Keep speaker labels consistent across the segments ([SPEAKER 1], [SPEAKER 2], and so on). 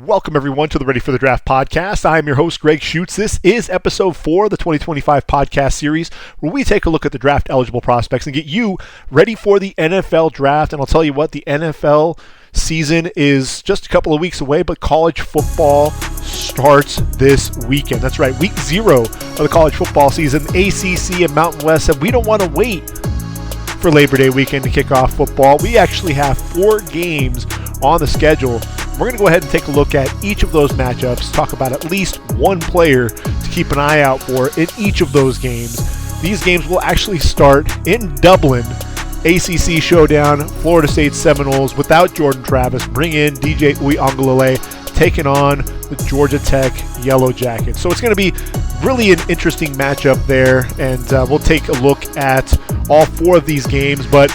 [SPEAKER 1] Welcome, everyone, to the Ready for the Draft podcast. I am your host, Greg Schutz. This is episode 4 of the 2025 podcast series, where we take a look at the draft-eligible prospects and get you ready for the NFL draft. And I'll tell you what, the NFL season is just a couple of weeks away, but college football starts this weekend. That's right, week 0 of the college football season. ACC and Mountain West said we don't want to wait for Labor Day weekend to kick off football. We actually have 4 games on the schedule. We're going to go ahead and take a look at each of those matchups, talk about at least one player to keep an eye out for in each of those games. These games will actually start in Dublin. ACC showdown, Florida State Seminoles without Jordan Travis. Bring in DJ Uiagalelei taking on the Georgia Tech Yellow Jackets. So it's going to be really an interesting matchup there, and we'll take a look at all 4 of these games. But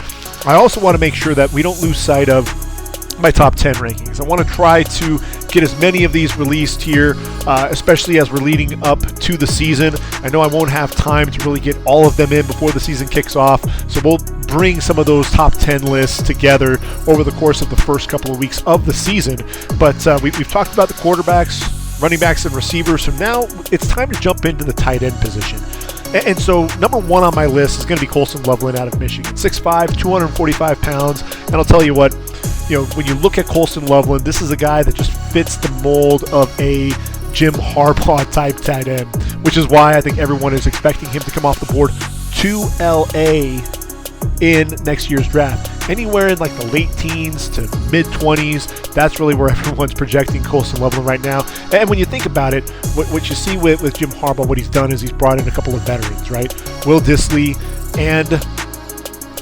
[SPEAKER 1] I also want to make sure that we don't lose sight of my top 10 rankings. I want to try to get as many of these released here, especially as we're leading up to the season. I know I won't have time to really get all of them in before the season kicks off, so we'll bring some of those top 10 lists together over the course of the first couple of weeks of the season. But we've talked about the quarterbacks, running backs, and receivers, so now it's time to jump into the tight end position. And so number 1 on my list is going to be Colston Loveland out of Michigan. 6'5", 245 pounds, and I'll tell you what, when you look at Colston Loveland, this is a guy that just fits the mold of a Jim Harbaugh type tight end, which is why I think everyone is expecting him to come off the board to LA in next year's draft. Anywhere in like the late teens to mid-20s, that's really where everyone's projecting Colston Loveland right now. And when you think about it, what you see with Jim Harbaugh, what he's done is he's brought in a couple of veterans, right? Will Dissly and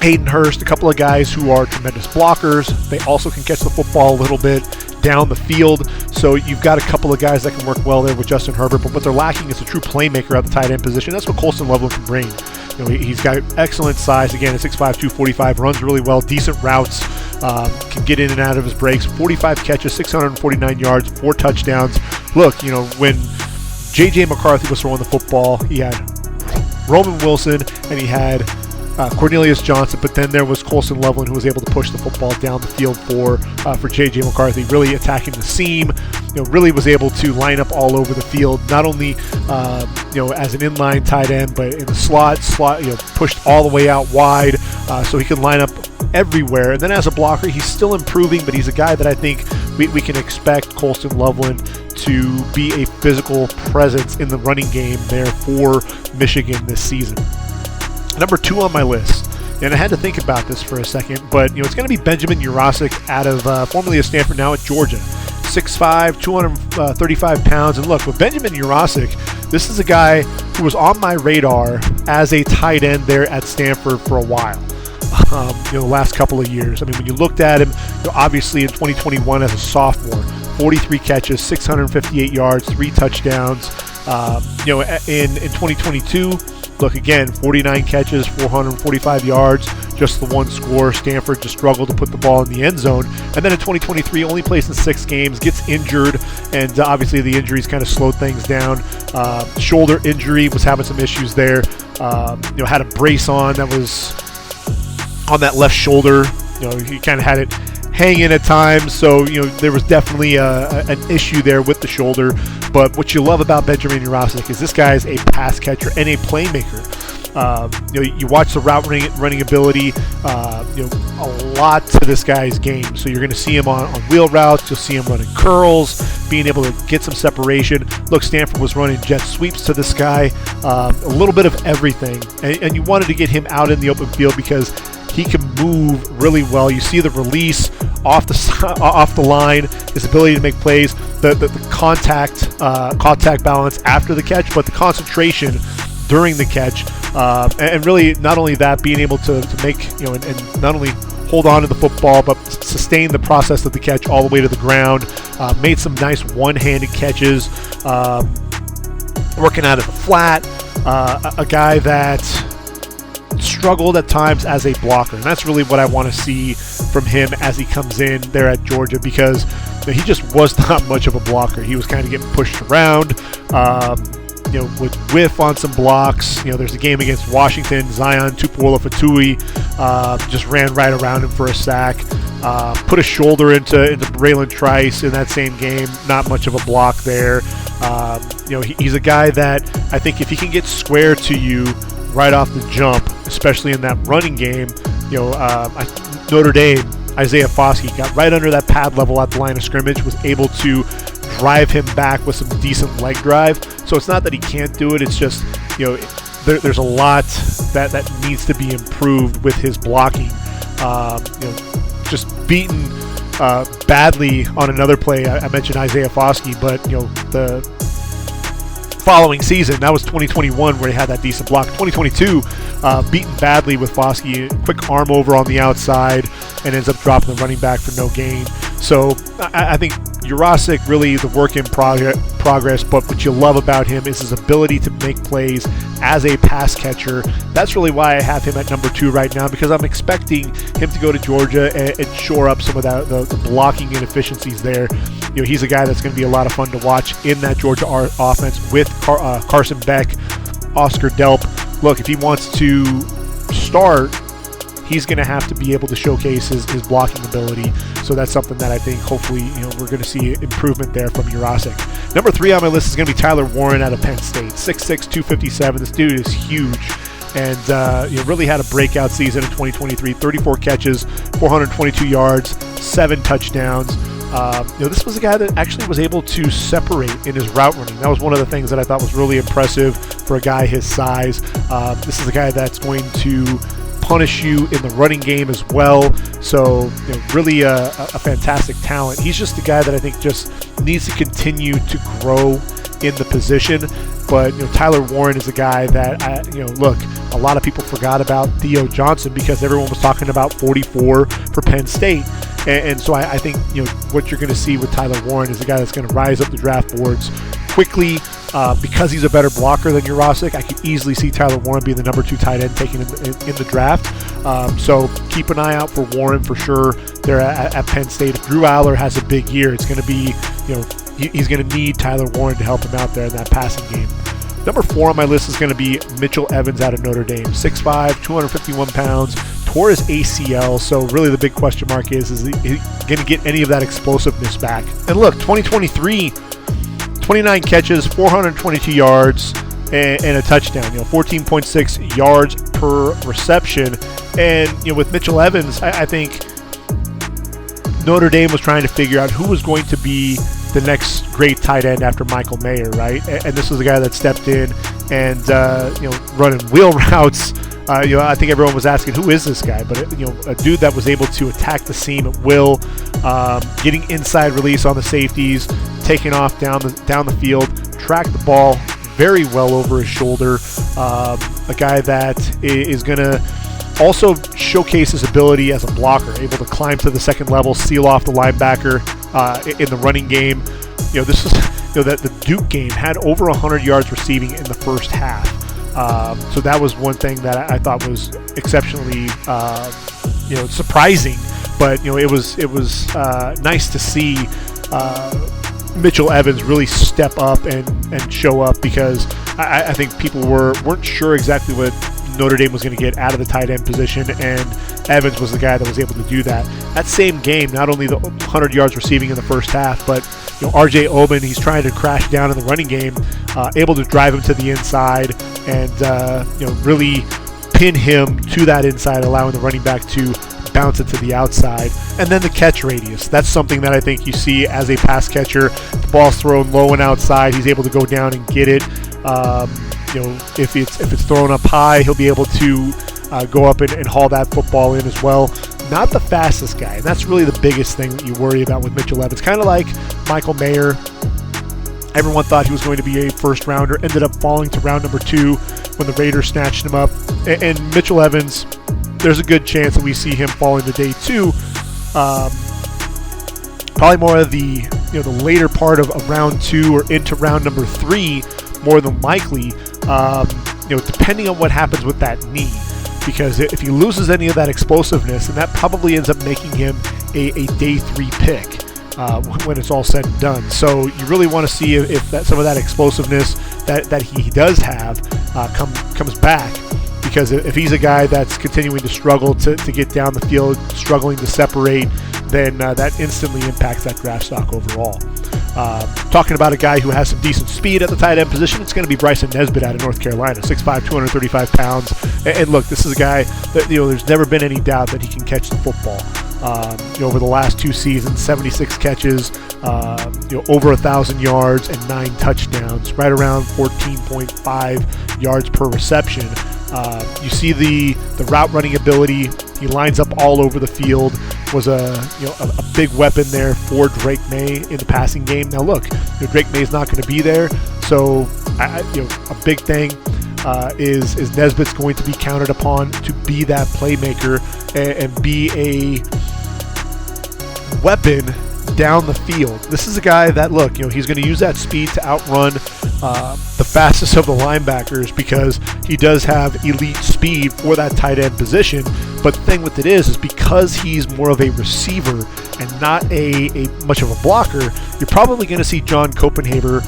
[SPEAKER 1] Hayden Hurst, a couple of guys who are tremendous blockers. They also can catch the football a little bit down the field. So you've got a couple of guys that can work well there with Justin Herbert, but what they're lacking is a true playmaker at the tight end position. That's what Colston Loveland can bring. He's got excellent size. Again, at 6'5", 245, runs really well, decent routes, can get in and out of his breaks. 45 catches, 649 yards, 4 touchdowns. Look, when J.J. McCarthy was throwing the football, he had Roman Wilson and he had Cornelius Johnson, but then there was Colston Loveland who was able to push the football down the field for J.J. McCarthy, really attacking the seam, really was able to line up all over the field, not only as an inline tight end, but in the slot, pushed all the way out wide, so he could line up everywhere. And then as a blocker, he's still improving, but he's a guy that I think we can expect Colston Loveland to be a physical presence in the running game there for Michigan this season. Number 2 on my list, and I had to think about this for a second, but it's going to be Benjamin Jurasik out of formerly of Stanford, now at Georgia. 6'5", 235 pounds, and look, with Benjamin Jurasik, this is a guy who was on my radar as a tight end there at Stanford for a while. The last couple of years. I mean, when you looked at him, obviously in 2021 as a sophomore, 43 catches, 658 yards, 3 touchdowns. In 2022. Look, again, 49 catches, 445 yards, just the 1 score. Stanford just struggled to put the ball in the end zone. And then in 2023, only plays in 6 games, gets injured, and obviously the injuries kind of slowed things down. Shoulder injury, was having some issues there. Had a brace on that was on that left shoulder. He kind of had it hanging at times, so there was definitely an issue there with the shoulder. But what you love about Benjamin Jurasik is this guy is a pass catcher and a playmaker. You watch the route running ability, a lot to this guy's game. So you're going to see him on wheel routes. You'll see him running curls, being able to get some separation. Look, Stanford was running jet sweeps to this guy, a little bit of everything. And you wanted to get him out in the open field because he can move really well. You see the release off the line, his ability to make plays, the contact balance after the catch, but the concentration during the catch, and really not only that, being able to make and not only hold on to the football, but sustain the process of the catch all the way to the ground. Made some nice one-handed catches, working out of the flat. A guy that struggled at times as a blocker, and that's really what I want to see from him as he comes in there at Georgia, because he just was not much of a blocker. He was kind of getting pushed around, would whiff on some blocks. There's a game against Washington, Zion Tupuola-Fatui just ran right around him for a sack. Put a shoulder into Braylon Trice in that same game. Not much of a block there. He's a guy that I think if he can get square to you right off the jump, especially in that running game, Notre Dame, Isaiah Foskey got right under that pad level at the line of scrimmage, was able to drive him back with some decent leg drive. So it's not that he can't do it. It's just, there's a lot that needs to be improved with his blocking. Just beaten badly on another play. I mentioned Isaiah Foskey, but the following season, that was 2021 where he had that decent block. 2022, beaten badly with Foskey, quick arm over on the outside, and ends up dropping the running back for no gain. So I think Jurasik really the work in progress, but what you love about him is his ability to make plays as a pass catcher. That's really why I have him at number 2 right now, because I'm expecting him to go to Georgia and shore up some of the blocking inefficiencies there. He's a guy that's going to be a lot of fun to watch in that Georgia offense with Carson Beck, Oscar Delp. Look, if he wants to start, he's going to have to be able to showcase his blocking ability. So that's something that I think hopefully we're going to see improvement there from Jurasik. Number 3 on my list is going to be Tyler Warren out of Penn State. 6'6", 257. This dude is huge. And really had a breakout season in 2023. 34 catches, 422 yards, 7 touchdowns. This was a guy that actually was able to separate in his route running. That was one of the things that I thought was really impressive for a guy his size. This is a guy that's going to punish you in the running game as well. So really a fantastic talent. He's just a guy that I think just needs to continue to grow in the position. But Tyler Warren is a guy that look, a lot of people forgot about Theo Johnson because everyone was talking about 44 for Penn State. And so I think what you're going to see with Tyler Warren is a guy that's going to rise up the draft boards quickly. Because he's a better blocker than Jurasik, I could easily see Tyler Warren being the number 2 tight end taken in the draft. So keep an eye out for Warren for sure there at Penn State. If Drew Aller has a big year, it's going to be, he's going to need Tyler Warren to help him out there in that passing game. Number 4 on my list is going to be Mitchell Evans out of Notre Dame. 6'5", 251 pounds, tore his ACL. So really the big question mark is he going to get any of that explosiveness back? And look, 2023, 29 catches, 422 yards, and a touchdown. 14.6 yards per reception. And with Mitchell Evans, I think Notre Dame was trying to figure out who was going to be the next great tight end after Michael Mayer, right? And this was the guy that stepped in and running wheel routes. I think everyone was asking, who is this guy? But a dude that was able to attack the seam at will, getting inside release on the safeties, taking off down the field, track the ball very well over his shoulder. A guy that is going to also showcase his ability as a blocker, able to climb to the second level, seal off the linebacker in the running game. This was that the Duke game had over 100 yards receiving in the first half. So that was one thing that I thought was exceptionally surprising, but it was nice to see Mitchell Evans really step up and show up, because I think people weren't sure exactly what Notre Dame was going to get out of the tight end position, and Evans was the guy that was able to do that. That same game, not only the 100 yards receiving in the first half, but RJ Oben, he's trying to crash down in the running game, able to drive him to the inside and really pin him to that inside, allowing the running back to bounce it to the outside. And then the catch radius. That's something that I think you see as a pass catcher. The ball's thrown low and outside. He's able to go down and get it. If it's thrown up high, he'll be able to go up and haul that football in as well. Not the fastest guy, and that's really the biggest thing that you worry about with Mitchell Evans. Kind of like Michael Mayer. Everyone thought he was going to be a first rounder, ended up falling to round number 2 when the Raiders snatched him up. And Mitchell Evans, there's a good chance that we see him falling to day 2. Probably more of the later part of round 2 or into round number 3, more than likely. Depending on what happens with that knee. Because if he loses any of that explosiveness, then that probably ends up making him a day 3 pick when it's all said and done. So you really want to see if some of that explosiveness that he does have comes back. because if he's a guy that's continuing to struggle to get down the field, struggling to separate, then that instantly impacts that draft stock overall. Talking about a guy who has some decent speed at the tight end position, it's going to be Bryson Nesbitt out of North Carolina, 6'5", 235 pounds. And look, this is a guy that, there's never been any doubt that he can catch the football. Over the last 2 seasons, 76 catches, over 1,000 yards and 9 touchdowns, right around 14.5 yards per reception. You see the route running ability. He lines up all over the field. Was a big weapon there for Drake May in the passing game. Now look, Drake May is not going to be there, so a big thing is Nesbitt's going to be counted upon to be that playmaker and be a weapon down the field. This is a guy that, look, he's going to use that speed to outrun the fastest of the linebackers because he does have elite speed for that tight end position. But the thing with it is because he's more of a receiver and not a much of a blocker, you're probably going to see John Copenhaver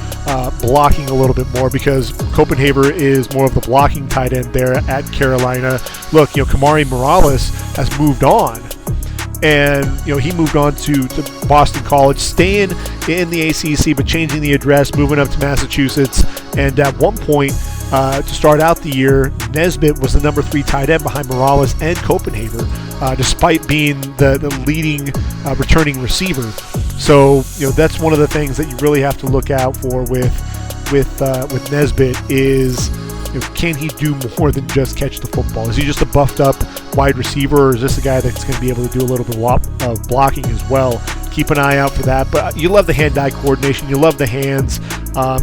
[SPEAKER 1] blocking a little bit more because Copenhaver is more of the blocking tight end there at Carolina. Look, Kamari Morales has moved on. And he moved on to Boston College, staying in the ACC but changing the address, moving up to Massachusetts. And at one point, to start out the year, Nesbitt was the number 3 tight end behind Morales and Copenhaver, despite being the leading returning receiver. So that's one of the things that you really have to look out for with Nesbitt is, can he do more than just catch the football? Is he just a buffed up wide receiver, or is this a guy that's going to be able to do a little bit of blocking as well? Keep an eye out for that. But you love the hand-eye coordination. You love the hands.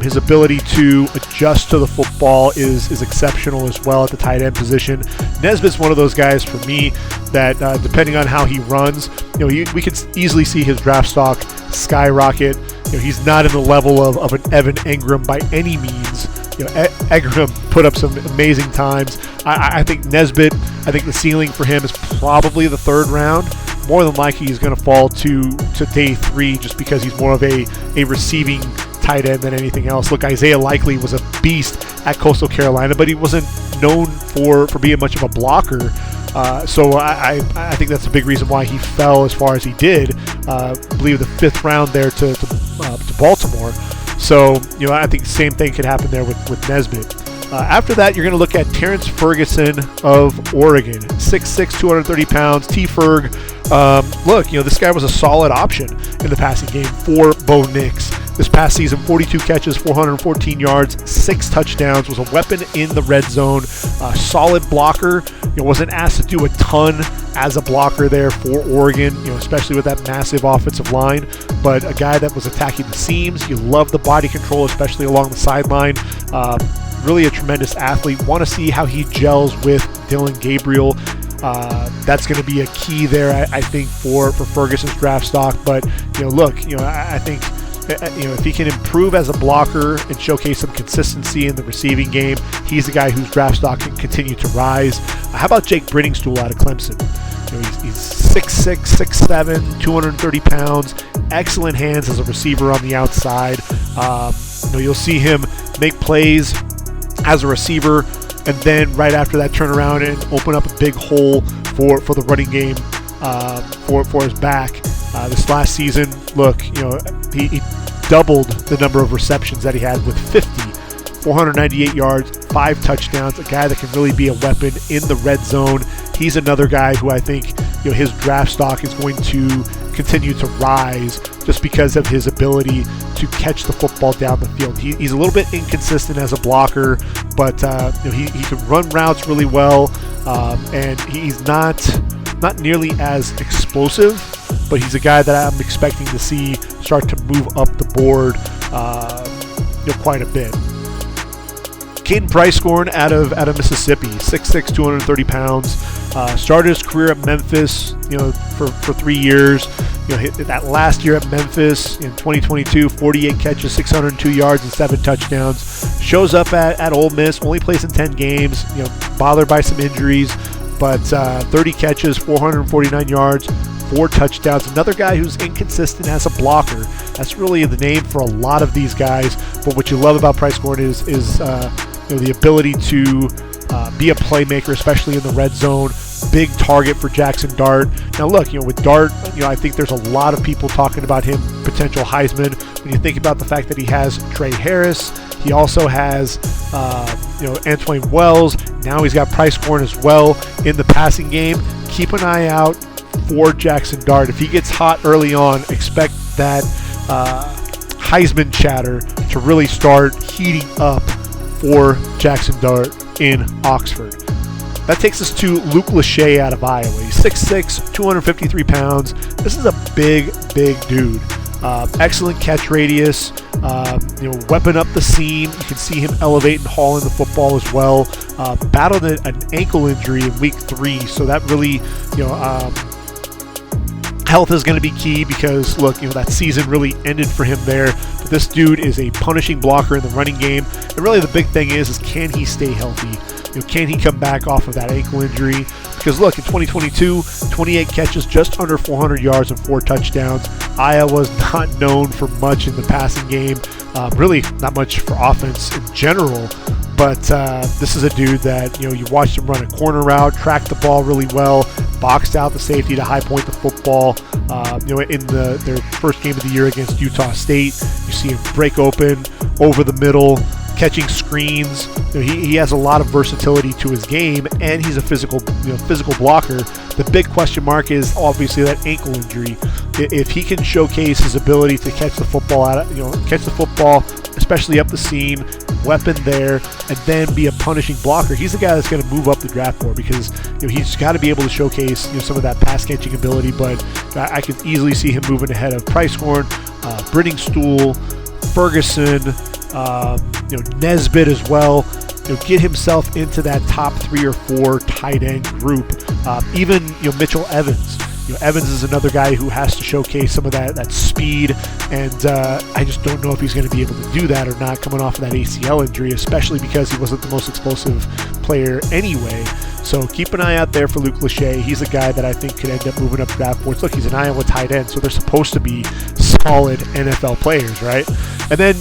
[SPEAKER 1] His ability to adjust to the football is exceptional as well at the tight end position. Nesbitt's one of those guys for me that, depending on how he runs, we could easily see his draft stock skyrocket. He's not in the level of an Evan Engram by any means. Engram put up some amazing times. I think Nesbitt, the ceiling for him is probably the 3rd round. More than likely he's going to fall to day 3 just because he's more of a receiving tight end than anything else. Look, Isaiah Likely was a beast at Coastal Carolina, but he wasn't known for being much of a blocker. So I think that's a big reason why he fell as far as he did. I believe the 5th round there to Baltimore. So, I think the same thing could happen there with Nesbitt. After that, you're going to look at Terrence Ferguson of Oregon, 6'6", 230 pounds, T-Ferg. Look, this guy was a solid option in the passing game for Bo Nix. This past season, 42 catches, 414 yards, 6 touchdowns, was a weapon in the red zone, solid blocker. Wasn't asked to do a ton as a blocker there for Oregon, especially with that massive offensive line, but a guy that was attacking the seams. You love the body control, especially along the sideline. Really a tremendous athlete. Want to see how he gels with Dylan Gabriel. That's going to be a key there, I think, for Ferguson's draft stock. But look, I think if he can improve as a blocker and showcase some consistency in the receiving game, he's the guy whose draft stock can continue to rise. How about Jake Brittingstool out of Clemson? He's 6'6", 6'7", 230 pounds. Excellent hands as a receiver on the outside. You'll see him make plays as a receiver, and then right after that turn around and open up a big hole for the running game for his back. This last season, look, he doubled the number of receptions that he had with 50, 498 yards, 5 touchdowns, a guy that can really be a weapon in the red zone. He's another guy who I think his draft stock is going to continue to rise just because of his ability to catch the football down the field. He's a little bit inconsistent as a blocker, but he can run routes really well, and he's not nearly as explosive, but he's a guy that I'm expecting to see start to move up the board quite a bit. Caden Price-Scorn out of Mississippi, 6'6", 230 pounds. Started his career at Memphis, for 3 years. That last year at Memphis in 2022, 48 catches, 602 yards, and 7 touchdowns. Shows up at Ole Miss, only plays in 10 games. Bothered by some injuries, but 30 catches, 449 yards, 4 touchdowns. Another guy who's inconsistent as a blocker. That's really the name for a lot of these guys. But what you love about Price-Scorn is the ability to be a playmaker, especially in the red zone. Big target for Jackson Dart. Now look, with Dart, I think there's a lot of people talking about him potential Heisman. When you think about the fact that he has Trey Harris, he also has Antoine Wells. Now he's got Price Corn as well in the passing game. Keep an eye out for Jackson Dart. If he gets hot early on, expect that Heisman chatter to really start heating up for Jackson Dart in Oxford. That takes us to Luke Lachey out of Iowa. He's 6'6", 253 pounds. This is a big dude. Excellent catch radius. Weapon up the seam. You can see him elevate and haul in the football as well. Battled an ankle injury in week 3, so that really, health is going to be key because, look, that season really ended for him there. But this dude is a punishing blocker in the running game. And really the big thing is can he stay healthy? Can he come back off of that ankle injury? Because look, in 2022, 28 catches, just under 400 yards and 4 touchdowns. Iowa's not known for much in the passing game. Really not much for offense in general. But this is a dude that, you watched him run a corner route, track the ball really well, boxed out the safety to high point the football. In their first game of the year against Utah State, you see him break open over the middle, catching screens. He has a lot of versatility to his game, and he's a physical blocker. The big question mark is obviously that ankle injury. If he can showcase his ability to catch the football especially up the seam, weapon there, and then be a punishing blocker, he's the guy that's going to move up the draft board because he's got to be able to showcase some of that pass catching ability. But I could easily see him moving ahead of Price Corn, Brittingstool, Ferguson, Nesbitt as well. Get himself into that top 3 or 4 tight end group. Even Mitchell Evans. Evans is another guy who has to showcase some of that speed, and I just don't know if he's going to be able to do that or not coming off of that ACL injury, especially because he wasn't the most explosive player anyway. So keep an eye out there for Luke Lachey. He's a guy that I think could end up moving up draft boards. Look, he's an Iowa tight end, so they're supposed to be solid NFL players, right? And then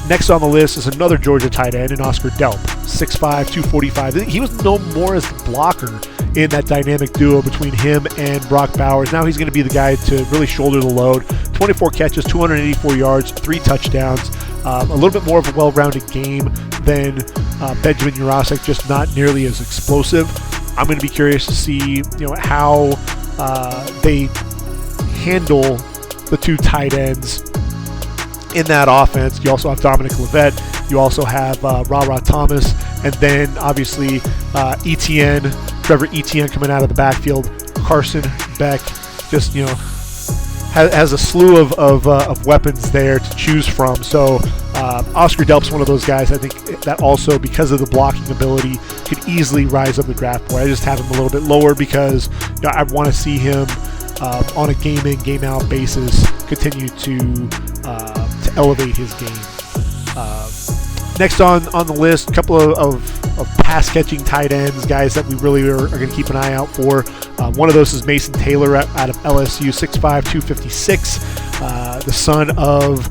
[SPEAKER 1] next on the list is another Georgia tight end, and Oscar Delp, 6'5", 245. He was known more as the blocker in that dynamic duo between him and Brock Bowers. Now he's going to be the guy to really shoulder the load. 24 catches, 284 yards, 3 touchdowns. A little bit more of a well-rounded game than Benjamin Jurasek, just not nearly as explosive. I'm going to be curious to see how they handle the 2 tight ends in that offense. You also have Dominic Levet. You also have Ra Thomas, and then obviously Trevor Etienne coming out of the backfield. Carson Beck just has a slew of weapons there to choose from. So Oscar Delp's one of those guys I think that also, because of the blocking ability, could easily rise up the draft board. I just have him a little bit lower because I want to see him on a game in, game out basis continue to elevate his game. Next on the list, a couple of pass-catching tight ends, guys that we really are going to keep an eye out for. One of those is Mason Taylor out of LSU, 6'5", 256, the son of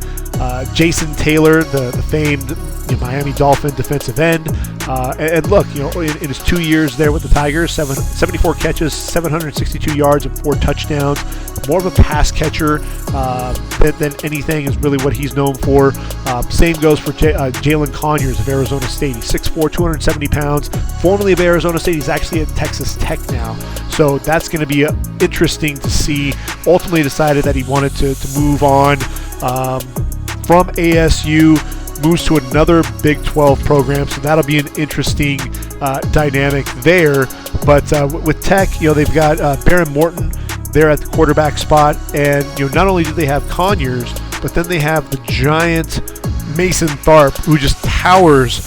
[SPEAKER 1] Jason Taylor, the famed Miami Dolphin defensive end. And look, in his 2 years there with the Tigers, 74 catches, 762 yards, and 4 touchdowns. More of a pass catcher than anything is really what he's known for. Same goes for Jalen Conyers of Arizona State. He's 6'4", 270 pounds. Formerly of Arizona State, he's actually at Texas Tech now. So that's going to be interesting to see. Ultimately decided that he wanted to move on from ASU, moves to another Big 12 program, so that'll be an interesting dynamic there. But with Tech, they've got Baron Morton there at the quarterback spot, and not only do they have Conyers, but then they have the giant Mason Tharp, who just towers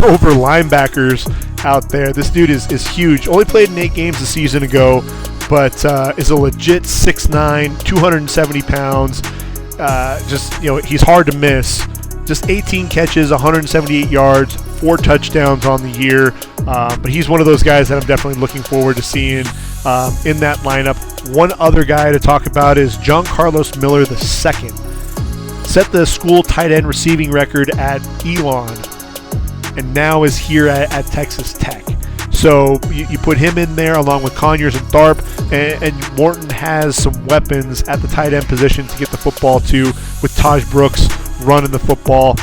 [SPEAKER 1] over linebackers out there. This dude is huge. Only played in 8 games a season ago, but is a legit 6'9", 270 pounds. He's hard to miss. Just 18 catches, 178 yards, 4 touchdowns on the year. But he's one of those guys that I'm definitely looking forward to seeing in that lineup. One other guy to talk about is John Carlos Miller II. Set the school tight end receiving record at Elon. and now is here at Texas Tech. So you put him in there along with Conyers and Tharp, and Morton has some weapons at the tight end position to get the football to, with Taj Brooks running the football.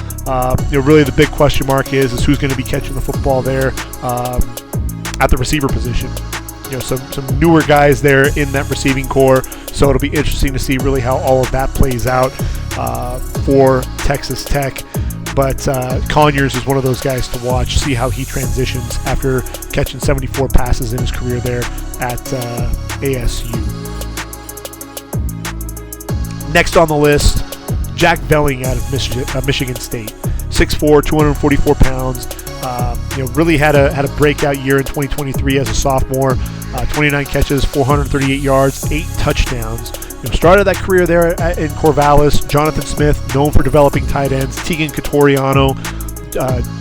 [SPEAKER 1] Really the big question mark is who's going to be catching the football there at the receiver position. Some newer guys there in that receiving core, so it'll be interesting to see really how all of that plays out for Texas Tech. But Conyers is one of those guys to watch, see how he transitions after catching 74 passes in his career there at ASU. Next on the list, Jack Velling out of Michigan State. 6'4", 244 pounds. Really had a breakout year in 2023 as a sophomore. 29 catches, 438 yards, 8 touchdowns. Started that career there in Corvallis. Jonathan Smith, known for developing tight ends. Tegan Catoriano,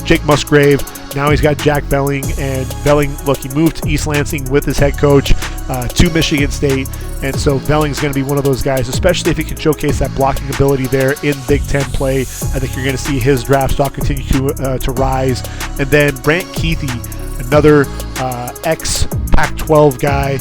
[SPEAKER 1] Jake Musgrave. Now he's got Jack Velling. And Velling, look, he moved to East Lansing with his head coach to Michigan State. And so Velling's going to be one of those guys, especially if he can showcase that blocking ability there in Big Ten play. I think you're going to see his draft stock continue to rise. And then Brant Keithy, another ex-Pac-12 guy.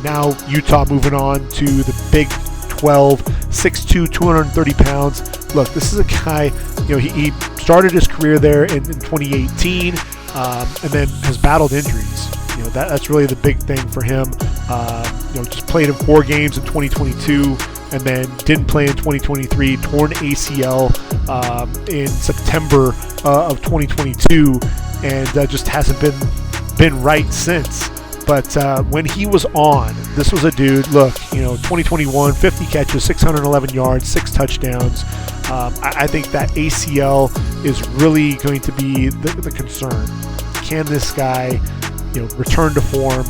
[SPEAKER 1] Now Utah moving on to the Big 12, 6'2", 230 pounds. Look, this is a guy, he started his career there in 2018 and then has battled injuries. That's really the big thing for him. Just played in 4 games in 2022 and then didn't play in 2023, torn ACL in September of 2022, and just hasn't been right since. But when he was on, this was a dude, look, 2021, 50 catches, 611 yards, 6 touchdowns. I think that ACL is really going to be the concern. Can this guy, return to form?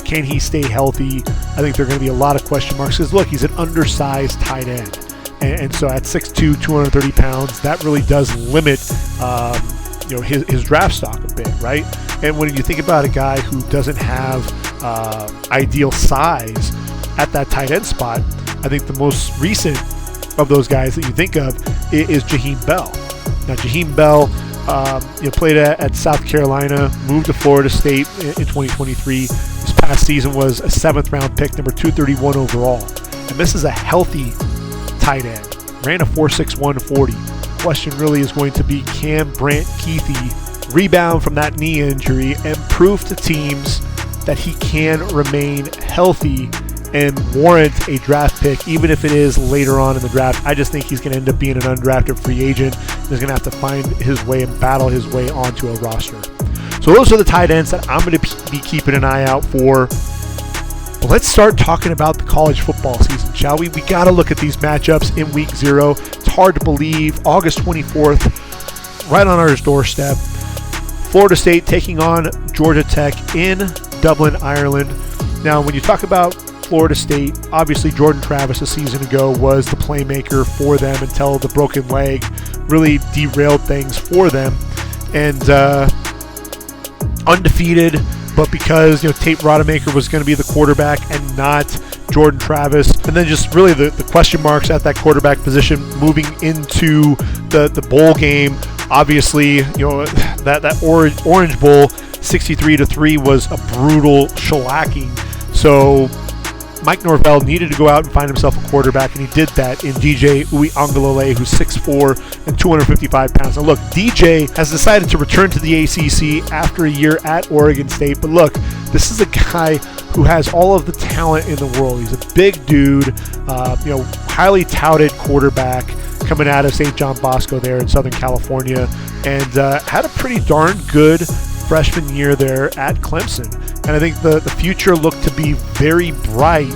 [SPEAKER 1] Can he stay healthy? I think there are going to be a lot of question marks because, look, he's an undersized tight end. And so at 6'2", 230 pounds, that really does limit his draft stock a bit, right? And when you think about a guy who doesn't have ideal size at that tight end spot, I think the most recent of those guys that you think of is Jaheim Bell. Now, Jaheim Bell played at South Carolina, moved to Florida State in 2023. This past season was a 7th-round pick, number 231 overall. And this is a healthy tight end. Ran a 4.61 40. Question really is going to be, can Brant Keithy rebound from that knee injury and prove to teams that he can remain healthy and warrant a draft pick, even if it is later on in the draft? I just think he's going to end up being an undrafted free agent. He's going to have to find his way and battle his way onto a roster. So those are the tight ends that I'm going to be keeping an eye out for. But let's start talking about the college football season, shall we? We got to look at these matchups in week 0. It's hard to believe. August 24th, right on our doorstep. Florida State taking on Georgia Tech in Dublin, Ireland. Now, when you talk about Florida State, obviously Jordan Travis a season ago was the playmaker for them until the broken leg really derailed things for them. And undefeated, but because Tate Rodemaker was going to be the quarterback and not Jordan Travis, and then just really the question marks at that quarterback position moving into the bowl game. Obviously, that Orange Bowl 63-3 was a brutal shellacking. So Mike Norvell needed to go out and find himself a quarterback, and he did that in DJ Uiagalelei, who's 6'4" and 255 pounds. Now look, DJ has decided to return to the ACC after a year at Oregon State, but look, this is a guy who has all of the talent in the world. He's a big dude, highly touted quarterback coming out of St. John Bosco there in Southern California, and had a pretty darn good freshman year there at Clemson. And I think the future looked to be very bright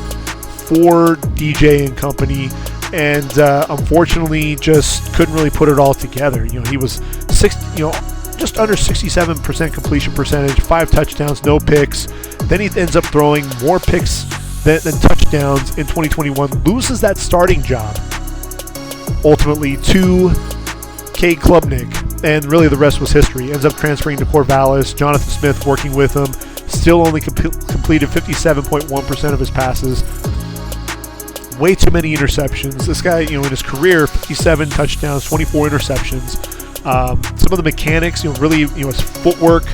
[SPEAKER 1] for DJ and company, and unfortunately just couldn't really put it all together. He was just under 67% completion percentage, 5 touchdowns, no picks. Then he ends up throwing more picks than touchdowns in 2021, loses that starting job ultimately to Cade Klubnik, and really the rest was history. Ends up transferring to Corvallis, Jonathan Smith working with him, still only completed 57.1% of his passes. Way too many interceptions. This guy, in his career, 57 touchdowns, 24 interceptions. Some of the mechanics, really, his footwork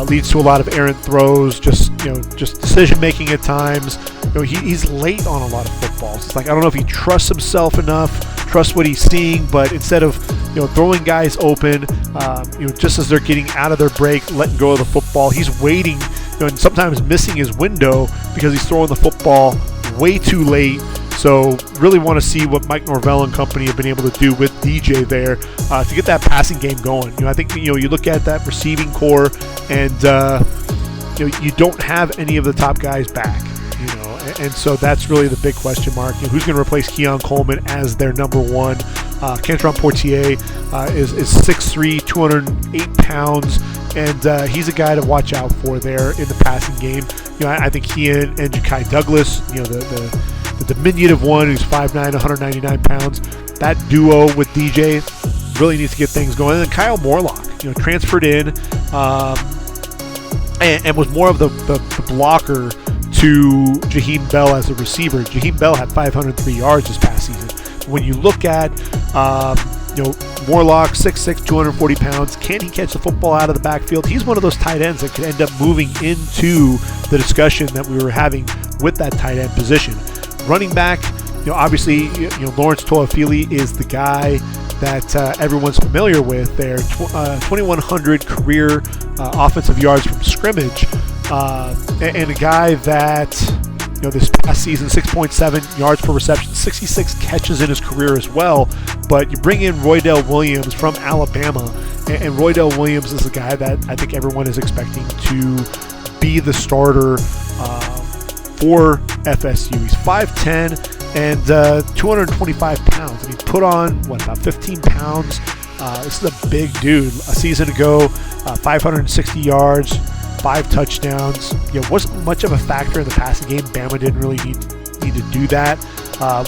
[SPEAKER 1] leads to a lot of errant throws, just decision making at times. He's late on a lot of footballs. It's like, I don't know if he trusts himself enough, trusts what he's seeing, but instead of throwing guys open, just as they're getting out of their break, letting go of the football, he's waiting, and sometimes missing his window because he's throwing the football way too late. So really want to see what Mike Norvell and company have been able to do with DJ there to get that passing game going. I think you look at that receiving core, and you don't have any of the top guys back. And so that's really the big question mark. Who's going to replace Keon Coleman as their number one? Cantron Portier is 6'3", 208 pounds, and he's a guy to watch out for there in the passing game. I think he and Ja'Kai Douglas, the diminutive one who's 5'9", 199 pounds, that duo with DJ really needs to get things going. And then Kyle Morlock, transferred in and was more of the blocker to Jaheim Bell as a receiver. Jaheim Bell had 503 yards this past season. When you look at Morlock, 6'6", 240 pounds, can he catch the football out of the backfield? He's one of those tight ends that could end up moving into the discussion that we were having with that tight end position. Running back, obviously, Lawrence Toafili is the guy that everyone's familiar with there. 2,100 career offensive yards from scrimmage, and a guy that this past season, 6.7 yards per reception, 66 catches in his career as well. But you bring in Roydell Williams from Alabama, and Roydell Williams is a guy that I think everyone is expecting to be the starter for FSU. He's 5'10", and 225 pounds. And he put on, about 15 pounds. This is a big dude. A season ago, 560 yards, 5 touchdowns. Wasn't much of a factor in the passing game. Bama didn't really need to do that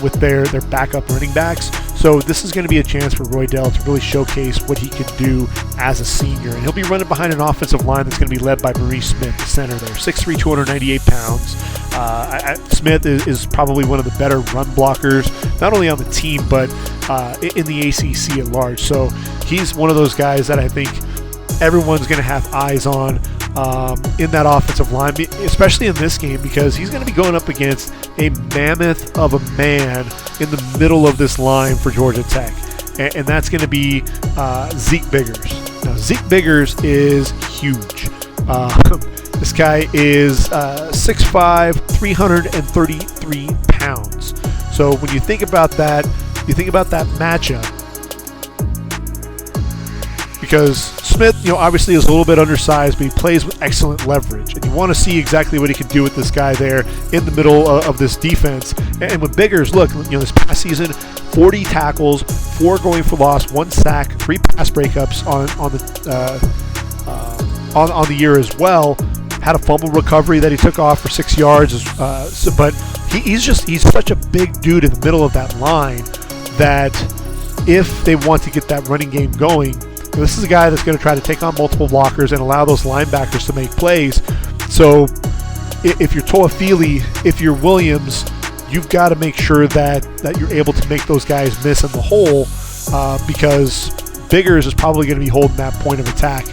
[SPEAKER 1] with their backup running backs. So this is going to be a chance for Roydell to really showcase what he could do as a senior. And he'll be running behind an offensive line that's going to be led by Maurice Smith, the center there. 6'3", 298 pounds. Smith is probably one of the better run blockers, not only on the team, but in the ACC at large. So he's one of those guys that I think everyone's going to have eyes on in that offensive line, especially in this game, because he's going to be going up against a mammoth of a man in the middle of this line for Georgia Tech, and that's going to be Zeke Biggers. Now, Zeke Biggers is huge. This guy is 6'5", 333 pounds. So when you think about that, matchup, because Smith, obviously is a little bit undersized, but he plays with excellent leverage, and you want to see exactly what he can do with this guy there in the middle of this defense. And with Biggers, look, this past season, 40 tackles, 4 going for loss, 1 sack, 3 pass breakups on the year as well. Had a fumble recovery that he took off for 6 yards, but he's such a big dude in the middle of that line that if they want to get that running game going, this is a guy that's going to try to take on multiple blockers and allow those linebackers to make plays. So if you're Toafili, if you're Williams, you've got to make sure that you're able to make those guys miss in the hole, because Biggers is probably going to be holding that point of attack.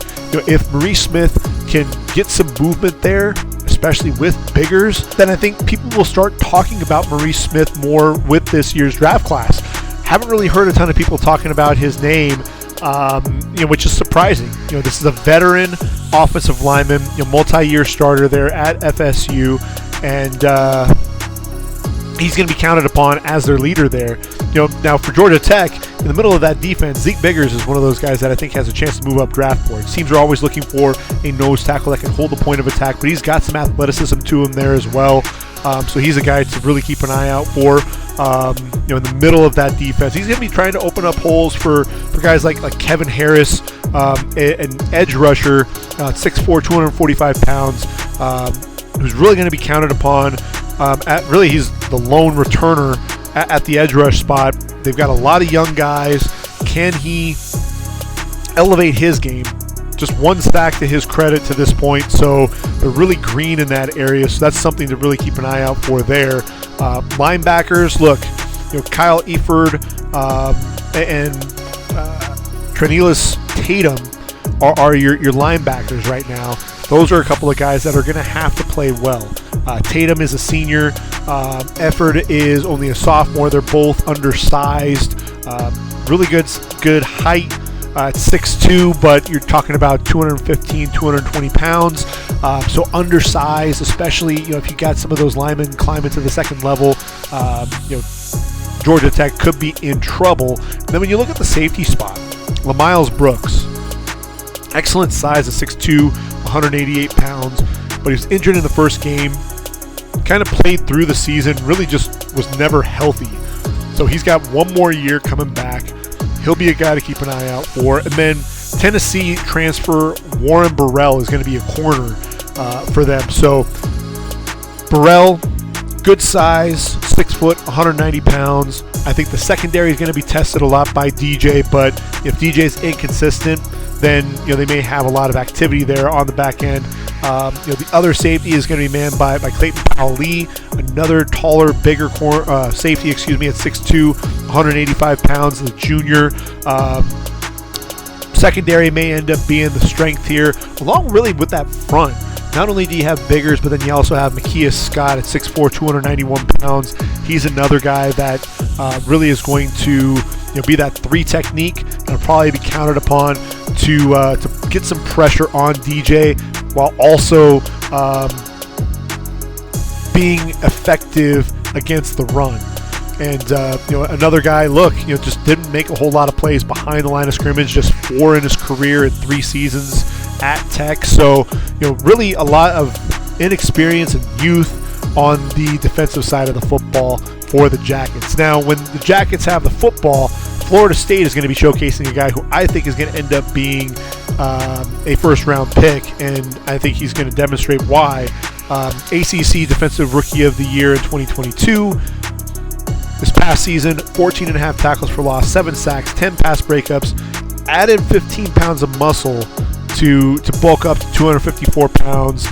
[SPEAKER 1] If Maurice Smith can get some movement there, especially with Biggers, then I think people will start talking about Maurice Smith more with this year's draft class. Haven't really heard a ton of people talking about his name, which is surprising. This is a veteran offensive lineman, multi-year starter there at FSU, and he's going to be counted upon as their leader there. Now for Georgia Tech, in the middle of that defense, Zeke Biggers is one of those guys that I think has a chance to move up draft boards. Teams are always looking for a nose tackle that can hold the point of attack, but he's got some athleticism to him there as well. So he's a guy to really keep an eye out for. In the middle of that defense, he's going to be trying to open up holes for guys like Kevin Harris, an edge rusher, 6'4", 245 pounds, who's really going to be counted upon. He's the lone returner at the edge rush spot. They've got a lot of young guys. Can he elevate his game? Just 1 sack to his credit to this point, so they're really green in that area, so that's something to really keep an eye out for there. Linebackers, look, Kyle Eford and Trenelis Tatum are your linebackers right now. Those are a couple of guys that are going to have to play well. Tatum is a senior. Efford is only a sophomore. They're both undersized. Really good height. It's 6'2", but you're talking about 215, 220 pounds. So undersized, especially if you got some of those linemen climbing to the second level. Georgia Tech could be in trouble. And then when you look at the safety spot, LaMiles Brooks, excellent size of 6'2", 188 pounds, but he was injured in the first game. Kind of played through the season, really just was never healthy. So he's got one more year coming back. He'll be a guy to keep an eye out for. And then Tennessee transfer Warren Burrell is going to be a corner for them. So Burrell, good size, 6 foot, 190 pounds. I think the secondary is going to be tested a lot by DJ, but if DJ's inconsistent, then they may have a lot of activity there on the back end. The other safety is going to be manned by Clayton Powell-Lee, another taller, bigger safety, at 6'2", 185 pounds, the junior. Secondary may end up being the strength here, along really with that front. Not only do you have biggers, but then you also have Makias Scott at 6'4", 291 pounds. He's another guy that really is going to be that 3 technique and will probably be counted upon to get some pressure on DJ while also being effective against the run. And another guy, just didn't make a whole lot of plays behind the line of scrimmage, just 4 in his career in 3 seasons at Tech. So really a lot of inexperience and youth on the defensive side of the football for the Jackets. Now, when the Jackets have the football, Florida State is going to be showcasing a guy who I think is going to end up being a first-round pick, and I think he's going to demonstrate why. ACC Defensive Rookie of the Year in 2022. This past season, 14.5 tackles for loss, 7 sacks, 10 pass breakups, added 15 pounds of muscle to bulk up to 254 pounds.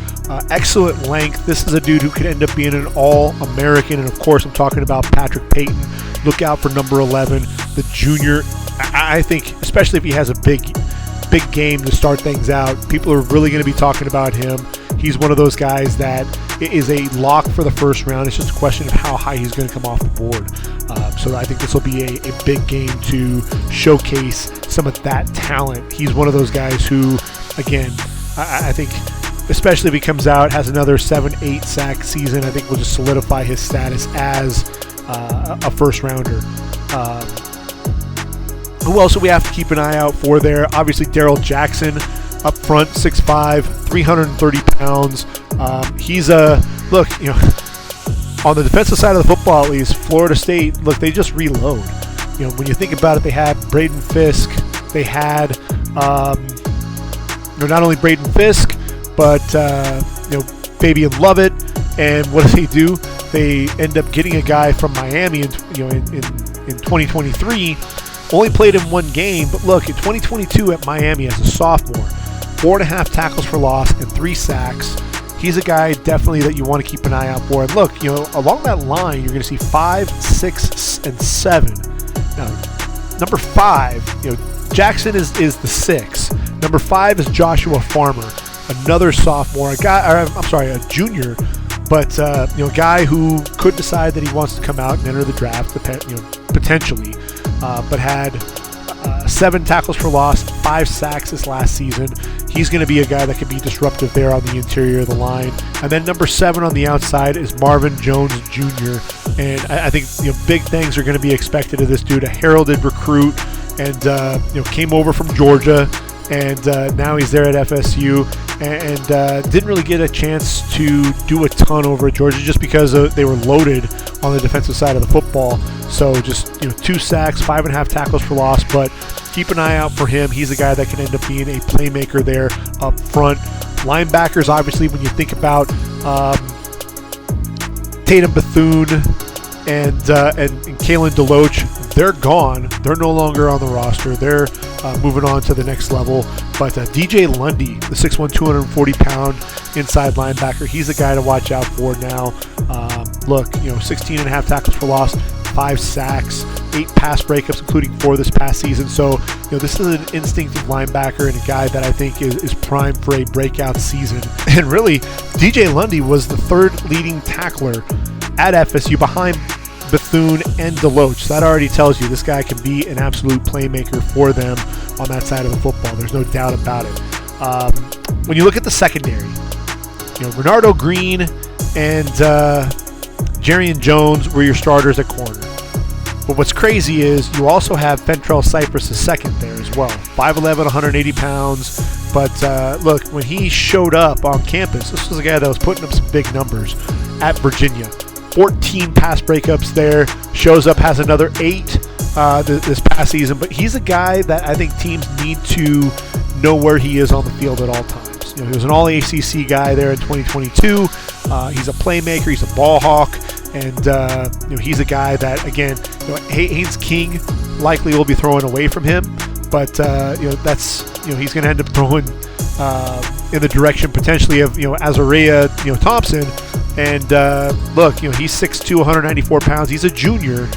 [SPEAKER 1] Excellent length. This is a dude who could end up being an All-American, and of course I'm talking about Patrick Payton. Look out for number 11, the junior. I think, especially if he has a big game to start things out, people are really going to be talking about him. He's one of those guys that is a lock for the first round. It's just a question of how high he's going to come off the board. So I think this will be a big game to showcase some of that talent. He's one of those guys who, again, I think, especially if he comes out, has another 7-8 sack season, I think will just solidify his status as a first rounder. Who else do we have to keep an eye out for there? Obviously, Daryl Jackson up front, 6'5", 330 pounds. He's on the defensive side of the football, at least, Florida State, they just reload. When you think about it, they had Braden Fisk. They had, not only Braden Fisk, but, Fabian Lovett. And what do? They end up getting a guy from Miami in 2023. Only played in 1 game, but look, in 2022 at Miami as a sophomore, 4.5 tackles for loss and 3 sacks. He's a guy definitely that you want to keep an eye out for. And look, along that line, you're going to see 5, 6, and 7. Now, number 5, Jackson is the 6. Number 5 is Joshua Farmer, another sophomore, a junior, but a guy who could decide that he wants to come out and enter the draft, potentially, but had 7 tackles for loss, 5 sacks this last season. He's going to be a guy that could be disruptive there on the interior of the line. And then number 7 on the outside is Marvin Jones Jr. And I think big things are going to be expected of this dude, a heralded recruit, and came over from Georgia, and now he's there at FSU, and didn't really get a chance to do a ton over at Georgia just because they were loaded on the defensive side of the football. So just 2 sacks, 5.5 tackles for loss, but keep an eye out for him. He's a guy that can end up being a playmaker there up front. Linebackers, obviously, when you think about Tatum Bethune and Kalen DeLoach, they're gone. They're no longer on the roster. They're moving on to the next level. But DJ Lundy, the 6'1", 240-pound inside linebacker, he's a guy to watch out for now. 16.5 tackles for loss, 5 sacks, 8 pass breakups, including 4 this past season. So, this is an instinctive linebacker and a guy that I think is primed for a breakout season. And really, DJ Lundy was the 3rd leading tackler at FSU behind Bethune and Deloach. So that already tells you this guy can be an absolute playmaker for them on that side of the football. There's no doubt about it. When you look at the secondary, Renardo Green and Jarian Jones were your starters at corner. But what's crazy is you also have Fentrell Cypress II there as well. 5'11", 180 pounds. But look, when he showed up on campus, this was a guy that was putting up some big numbers at Virginia. 14 pass breakups there. Shows up, has another 8 this past season. But he's a guy that I think teams need to know where he is on the field at all times. He was an all-ACC guy there in 2022. He's a playmaker. He's a ball hawk. And, he's a guy that, again, Haynes King likely will be throwing away from him. But, he's going to end up throwing in the direction potentially of, Azariah, Thompson. And, look, he's 6'2", 194 pounds. He's a junior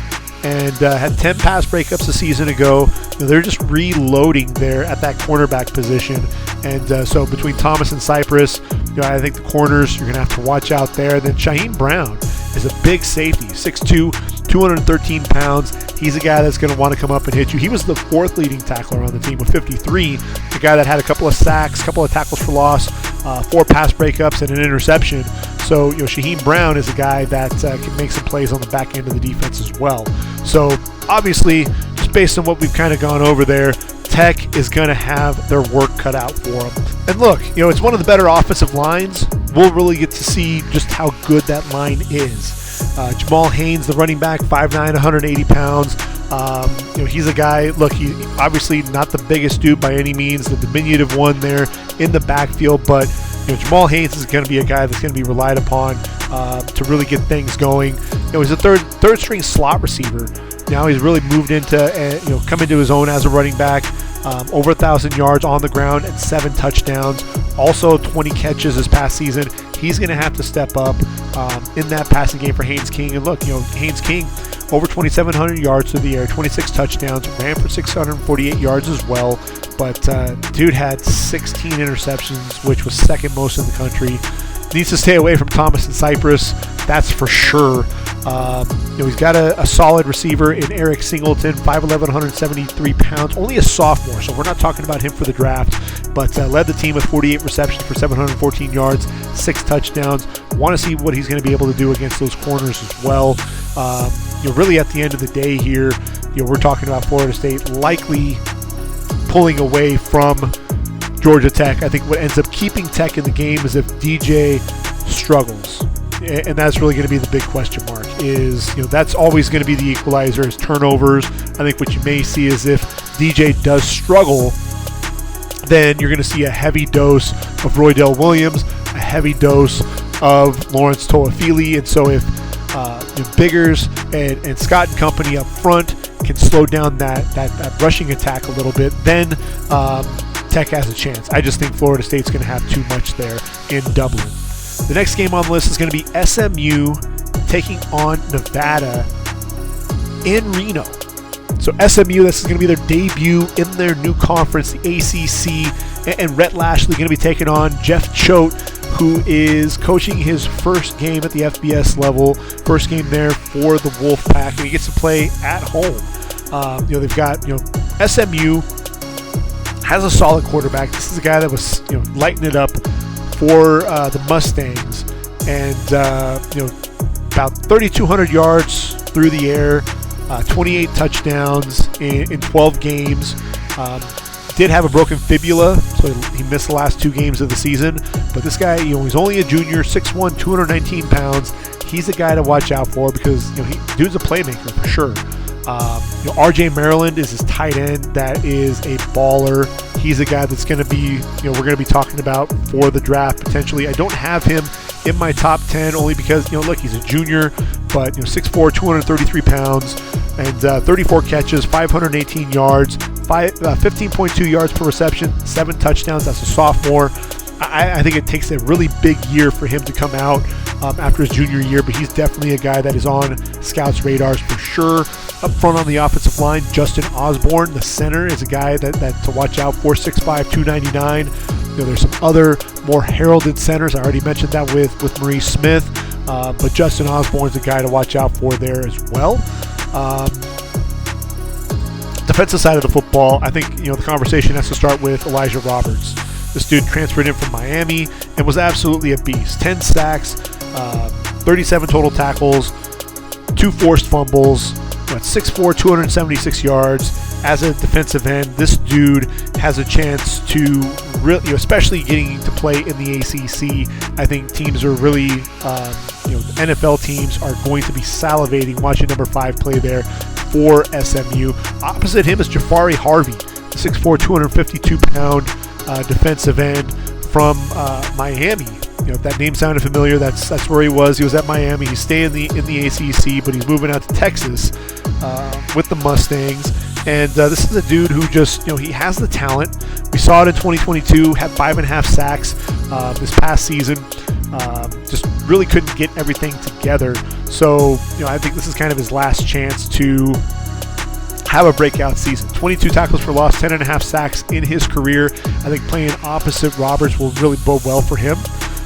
[SPEAKER 1] and had 10 pass breakups a season ago. They're just reloading there at that cornerback position. And so between Thomas and Cypress, I think the corners, you're going to have to watch out there. Then Shaheen Brown is a big safety, 6'2", 213 pounds. He's a guy that's going to want to come up and hit you. He was the 4th leading tackler on the team with 53. The guy that had a couple of sacks, a couple of tackles for loss, 4 pass breakups, and an interception. So, Shaheen Brown is a guy that can make some plays on the back end of the defense as well. So, obviously, just based on what we've kind of gone over there, Tech is going to have their work cut out for them. And look, it's one of the better offensive lines. We'll really get to see just how good that line is. Jamal Haynes, the running back, 5'9", 180 pounds. He's a guy, look, he's obviously not the biggest dude by any means, the diminutive one there in the backfield, but Jamal Haynes is going to be a guy that's going to be relied upon to really get things going. He's a third string slot receiver. Now he's really moved into, come into his own as a running back. Over 1,000 yards on the ground and 7 touchdowns. Also 20 catches this past season. He's going to have to step up in that passing game for Haynes King. And look, Haynes King, over 2,700 yards through the air, 26 touchdowns, ran for 648 yards as well. But dude had 16 interceptions, which was 2nd most in the country. Needs to stay away from Thomas and Cypress, that's for sure. He's got a solid receiver in Eric Singleton, 5'11", 173 pounds, only a sophomore, so we're not talking about him for the draft, but led the team with 48 receptions for 714 yards, 6 touchdowns. Want to see what he's going to be able to do against those corners as well. Really at the end of the day here, we're talking about Florida State likely pulling away from Georgia Tech. I think what ends up keeping Tech in the game is if DJ struggles. And that's really going to be the big question mark is, that's always going to be the equalizer is turnovers. I think what you may see is if DJ does struggle, then you're going to see a heavy dose of Roydell Williams, a heavy dose of Lawrence Toafili. And so if Biggers and Scott and company up front can slow down that rushing attack a little bit, then Tech has a chance. I just think Florida State's going to have too much there in Dublin. The next game on the list is going to be SMU taking on Nevada in Reno. So SMU, this is going to be their debut in their new conference, the ACC, and Rhett Lashley going to be taking on Jeff Choate, who is coaching his first game at the FBS level, first game there for the Wolfpack, and he gets to play at home. They've got, SMU has a solid quarterback. This is a guy that was, lighting it up for the Mustangs, and about 3,200 yards through the air, 28 touchdowns in 12 games. Did have a broken fibula, so he missed the last 2 games of the season. But this guy, he's only a junior, 6'1", 219 pounds. He's a guy to watch out for because dude's a playmaker for sure. RJ Maryland is his tight end. That is a baller. He's a guy that's going to be, we're going to be talking about for the draft potentially. I don't have him in my top 10 only because, look, he's a junior, but 6'4", 233 pounds, and 34 catches, 518 yards, 15.2 yards per reception, 7 touchdowns. That's a sophomore. I think it takes a really big year for him to come out after his junior year, but he's definitely a guy that is on scouts' radars for sure. Up front on the offensive line, Justin Osborne, the center, is a guy that to watch out for, 6'5", 299. There's some other more heralded centers. I already mentioned that with Maurice Smith, but Justin Osborne is a guy to watch out for there as well. Defensive side of the football, I think the conversation has to start with Elijah Roberts. This dude transferred in from Miami and was absolutely a beast. 10 sacks, 37 total tackles, 2 forced fumbles, 6'4", 276 yards. As a defensive end, this dude has a chance to really, especially getting to play in the ACC. I think teams are really, NFL teams are going to be salivating watching number 5 play there for SMU. Opposite him is Jafari Harvey, 6'4", 252-pound defensive end from Miami. If that name sounded familiar, that's where he was. He was at Miami. He's staying in the ACC, but he's moving out to Texas with the Mustangs. And this is a dude who just, he has the talent. We saw it in 2022, had 5.5 sacks this past season. Just really couldn't get everything together. So, I think this is kind of his last chance to have a breakout season. 22 tackles for loss, 10.5 sacks in his career. I think playing opposite Roberts will really bode well for him.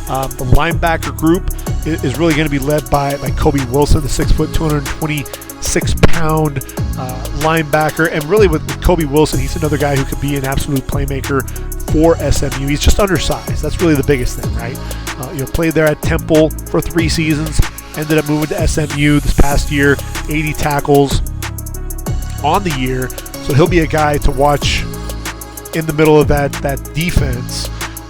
[SPEAKER 1] The linebacker group is really going to be led by Kobe Wilson, the 6', 226-pound linebacker. And really with Kobe Wilson, he's another guy who could be an absolute playmaker for SMU. He's just undersized. That's really the biggest thing, right? Played there at Temple for 3 seasons, ended up moving to SMU this past year, 80 tackles on the year. So he'll be a guy to watch in the middle of that defense.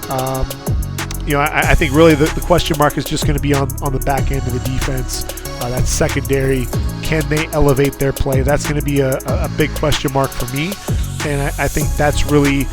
[SPEAKER 1] I think really the question mark is just going to be on the back end of the defense. That secondary, can they elevate their play? That's going to be a big question mark for me. And I think that's really,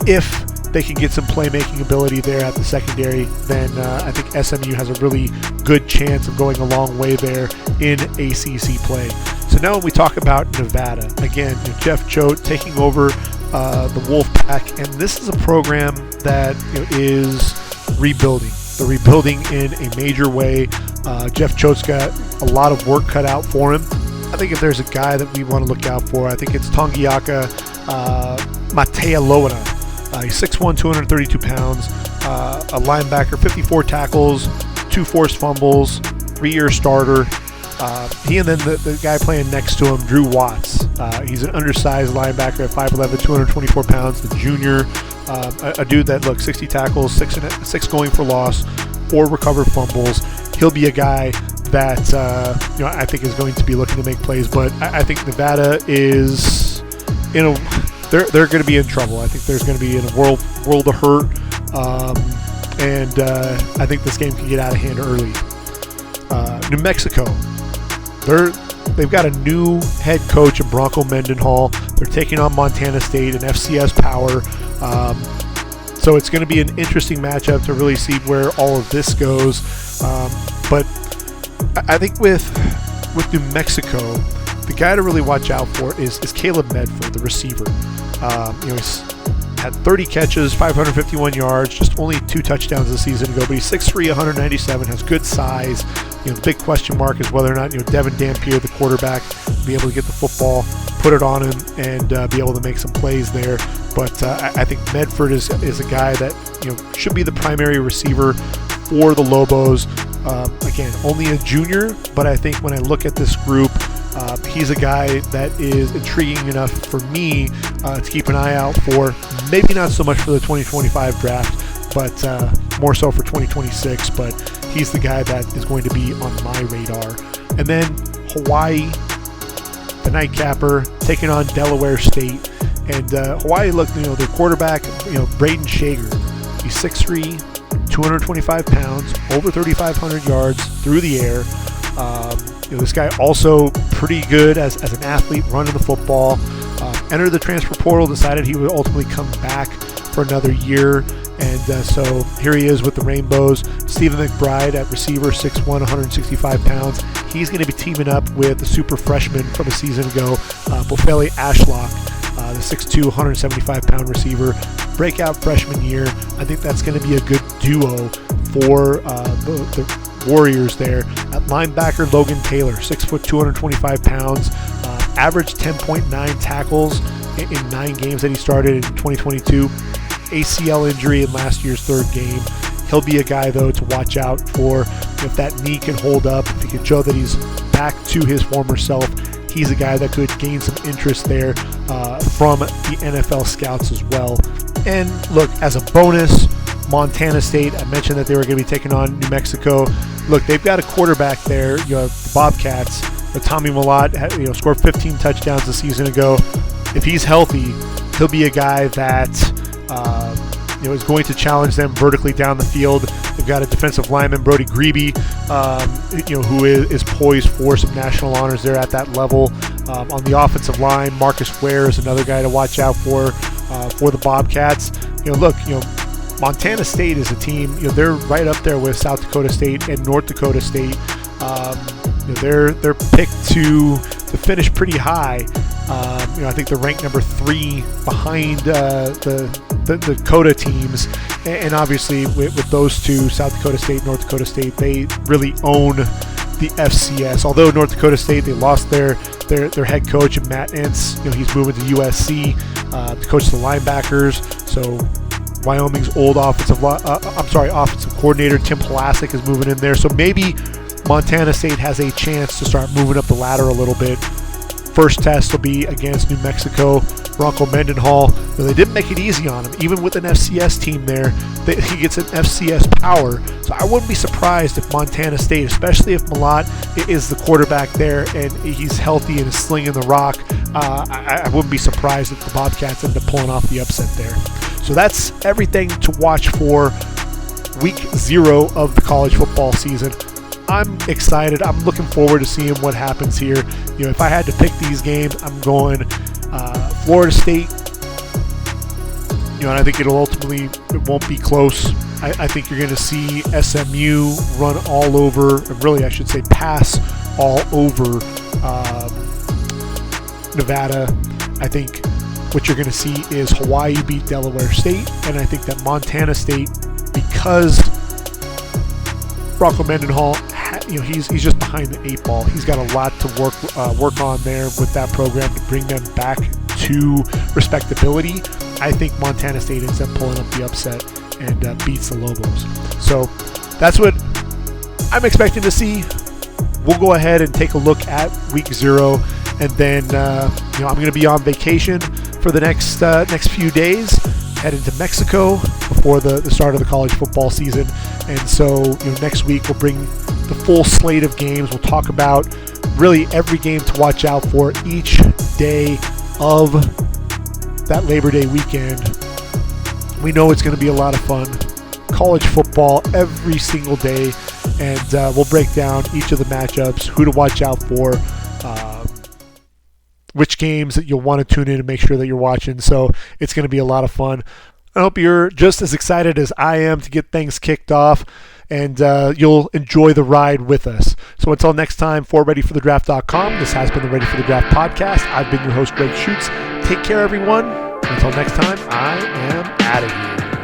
[SPEAKER 1] if they can get some playmaking ability there at the secondary, then I think SMU has a really good chance of going a long way there in ACC play. So now when we talk about Nevada, again, Jeff Choate taking over the Wolfpack, and this is a program that is rebuilding. They're rebuilding in a major way. Jeff Choate's got a lot of work cut out for him. I think if there's a guy that we want to look out for, I think it's Tongiaka Matealoa. He's 6'1", 232 pounds, a linebacker, 54 tackles, 2 forced fumbles, 3-year starter. He and then the guy playing next to him, Drew Watts. He's an undersized linebacker at 5'11", 224 pounds, the junior. A dude that, 60 tackles, 6 going for loss, 4 recovered fumbles. He'll be a guy that I think is going to be looking to make plays. But I think Nevada is they're going to be in trouble. I think there's going to be in a world of hurt, and I think this game can get out of hand early. New Mexico, they've got a new head coach in Bronco Mendenhall. They're taking on Montana State, an FCS power. So it's going to be an interesting matchup to really see where all of this goes. But I think with New Mexico, the guy to really watch out for is Caleb Medford, the receiver. He's had 30 catches, 551 yards, just only 2 touchdowns this season ago, but he's 6'3", 197, has good size. The big question mark is whether or not Devin Dampier, the quarterback, will be able to get the football, put it on him, and be able to make some plays there. But I think Medford is a guy that should be the primary receiver for the Lobos. Again, only a junior, but I think when I look at this group, he's a guy that is intriguing enough for me to keep an eye out for. Maybe not so much for the 2025 draft, but more so for 2026. But he's the guy that is going to be on my radar. And then Hawaii, the nightcapper, taking on Delaware State. And Hawaii, their quarterback, Braden Shager. He's 6'3", 225 pounds, over 3,500 yards through the air. This guy also pretty good as an athlete running the football. Entered the transfer portal, decided he would ultimately come back for another year. And so here he is with the Rainbows. Stephen McBride at receiver, 6'1", 165 pounds. He's going to be teaming up with the super freshman from a season ago, Bofele Ashlock. the 6'2", 175-pound receiver. Breakout freshman year. I think that's going to be a good duo for the Warriors there. At linebacker, Logan Taylor, 6 foot, 225 pounds. Averaged 10.9 tackles in 9 games that he started in 2022. ACL injury in last year's 3rd game. He'll be a guy, though, to watch out for. If that knee can hold up, if he can show that he's back to his former self, he's a guy that could gain some interest there from the NFL scouts as well. And look, as a bonus, Montana State, I mentioned that they were going to be taking on New Mexico. Look, they've got a quarterback there, the Bobcats. Tommy Mellott, scored 15 touchdowns a season ago. If he's healthy, he'll be a guy that is going to challenge them vertically down the field. They've got a defensive lineman, Brody Grebe, who is poised for some national honors there at that level. On the offensive line, Marcus Ware is another guy to watch out for the Bobcats. Montana State is a team. They're right up there with South Dakota State and North Dakota State. They're picked to finish pretty high. I think they're ranked number 3 behind the Dakota teams, and obviously with those two, South Dakota State, North Dakota State, they really own the FCS. Although North Dakota State, they lost their head coach, Matt Entz. He's moving to USC to coach the linebackers. So Wyoming's old offensive coordinator Tim Plasek is moving in there. So maybe Montana State has a chance to start moving up the ladder a little bit. First test will be against New Mexico. Bronco Mendenhall, they didn't make it easy on him. Even with an FCS team there, he gets an FCS power. So I wouldn't be surprised if Montana State, especially if Mellott is the quarterback there and he's healthy and is slinging the rock, I wouldn't be surprised if the Bobcats end up pulling off the upset there. So that's everything to watch for week 0 of the college football season. I'm excited. I'm looking forward to seeing what happens here. If I had to pick these games, I'm going Florida State. And I think it won't be close. I think you're going to see SMU run all over, and really I should say pass all over Nevada. I think what you're going to see is Hawaii beat Delaware State, and I think that Montana State, because Bronco Mendenhall, he's just behind the 8 ball. He's got a lot to work on there with that program to bring them back to respectability. I think Montana State ends up pulling up the upset and beats the Lobos. So that's what I'm expecting to see. We'll go ahead and take a look at week 0, and then I'm going to be on vacation for the next few days, heading to Mexico before the start of the college football season. And so next week we'll bring the full slate of games. We'll talk about really every game to watch out for each day of that Labor Day weekend. We know it's going to be a lot of fun. College football every single day, and we'll break down each of the matchups, who to watch out for, which games that you'll want to tune in and make sure that you're watching. So it's going to be a lot of fun. I hope you're just as excited as I am to get things kicked off, and you'll enjoy the ride with us. So until next time, for ReadyForTheDraft.com, this has been the Ready for the Draft podcast. I've been your host, Greg Schutz. Take care, everyone. Until next time, I am out of here.